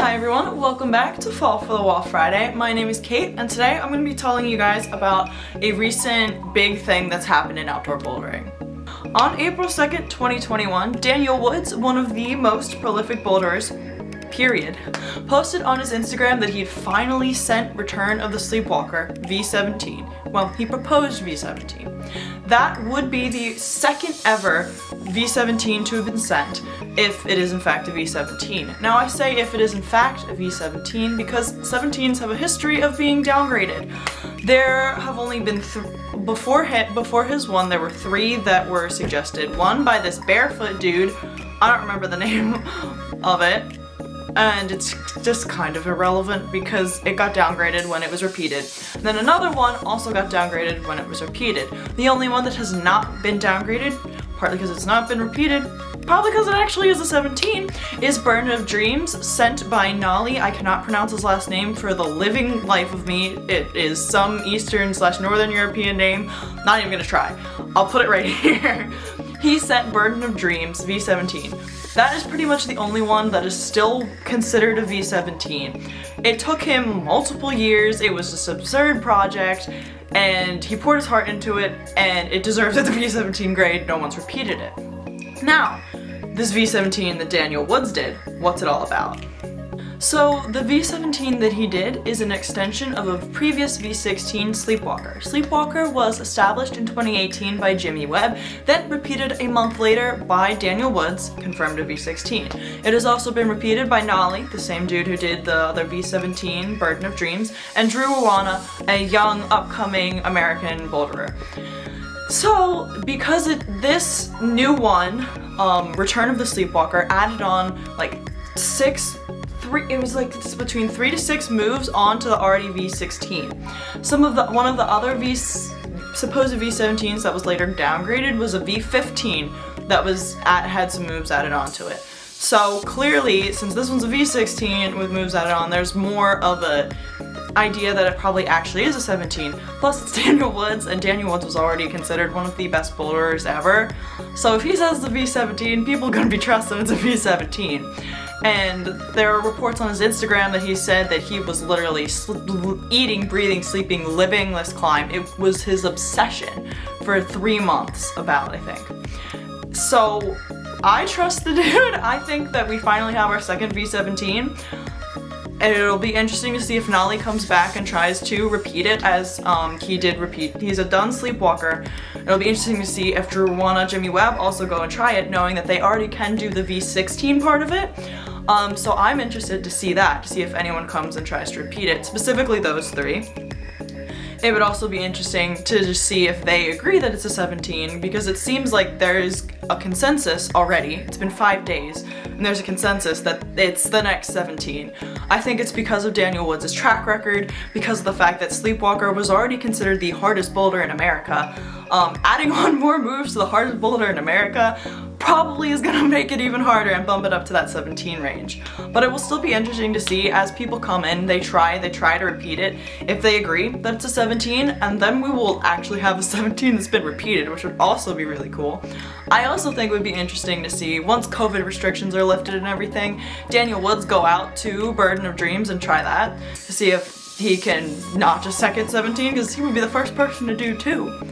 Hi everyone, welcome back to Fall for the Wall Friday. My name is Kate and today I'm going to be telling you guys about a recent big thing that's happened in outdoor bouldering. On April 2nd, 2021, Daniel Woods, one of the most prolific boulderers, period, posted on his Instagram that he'd finally sent Return of the Sleepwalker V17. Well, he proposed V17. That would be the second ever V17 to have been sent, if it is in fact a V17. Now I say if it is in fact a V17 because 17s have a history of being downgraded. There have only been before his one, there were 3 that were suggested. One by this barefoot dude, I don't remember the name of it, and it's just kind of irrelevant because it got downgraded when it was repeated. And then another one also got downgraded when it was repeated. The only one that has not been downgraded, partly because it's not been repeated, probably because it actually is a 17, is Burden of Dreams, sent by Nolly. I cannot pronounce his last name for the living life of me. It is some Eastern/Northern European name. Not even gonna try. I'll put it right here. He sent Burden of Dreams V17. That is pretty much the only one that is still considered a V17. It took him multiple years, it was this absurd project, and he poured his heart into it, and it deserves the V17 grade. No one's repeated it. Now, this V17 that Daniel Woods did, what's it all about? So the V17 that he did is an extension of a previous V16 Sleepwalker. Sleepwalker was established in 2018 by Jimmy Webb, then repeated a month later by Daniel Woods, confirmed a V16. It has also been repeated by Nolly, the same dude who did the other V17, Burden of Dreams, and Drew Awana, a young, upcoming American boulderer. So, because this new one, Return of the Sleepwalker, added on like between 3 to 6 moves onto the already V16. One of the other supposed V17s that was later downgraded was a V15 that had some moves added onto it. So clearly, since this one's a V16 with moves added on, there's more of a idea that it probably actually is a 17. Plus it's Daniel Woods, and Daniel Woods was already considered one of the best boulderers ever. So if he says the V17, people are gonna be trusting it's a V17. And there are reports on his Instagram that he said that he was literally eating, breathing, sleeping, living this climb. It was his obsession for 3 months about, I think. So I trust the dude. I think that we finally have our second V17. And it'll be interesting to see if Nolly comes back and tries to repeat it as he did repeat. He's a done Sleepwalker. It'll be interesting to see if Drew Awana, Jimmy Webb also go and try it, knowing that they already can do the V16 part of it. So I'm interested to see that, to see if anyone comes and tries to repeat it, specifically those 3. It would also be interesting to just see if they agree that it's a 17, because it seems like there is a consensus already. It's been 5 days, and there's a consensus that it's the next 17. I think it's because of Daniel Woods' track record, because of the fact that Sleepwalker was already considered the hardest boulder in America. Adding on more moves to the hardest boulder in America probably is gonna make it even harder and bump it up to that 17 range. But it will still be interesting to see as people come in, they try to repeat it. If they agree that it's a 17, and then we will actually have a 17 that's been repeated, which would also be really cool. I also think it would be interesting to see, once COVID restrictions are lifted and everything, Daniel Woods go out to Burden of Dreams and try that, to see if he can not just second 17, because he would be the first person to do 2.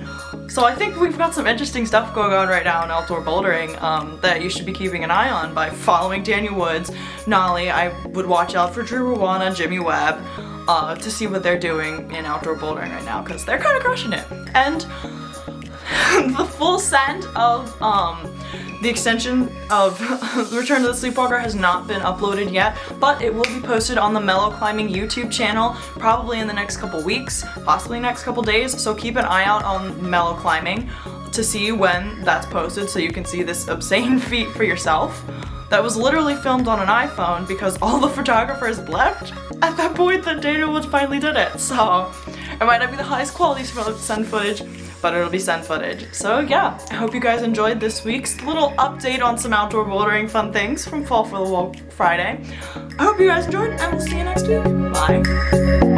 So I think we've got some interesting stuff going on right now in outdoor bouldering that you should be keeping an eye on by following Daniel Woods, Nolly. I would watch out for Drew Awana, Jimmy Webb, to see what they're doing in outdoor bouldering right now, because they're kind of crushing it. And the full send of the extension of Return to the Sleepwalker has not been uploaded yet, but it will be posted on the Mellow Climbing YouTube channel probably in the next couple weeks, possibly next couple days, so keep an eye out on Mellow Climbing to see when that's posted so you can see this obscene feat for yourself. That was literally filmed on an iPhone because all the photographers left at that point that Daniel Woods finally did it. So it might not be the highest quality send footage, but it'll be send footage. So yeah, I hope you guys enjoyed this week's little update on some outdoor bouldering fun things from Fall for the Wall Friday. I hope you guys enjoyed, and we'll see you next week. Bye.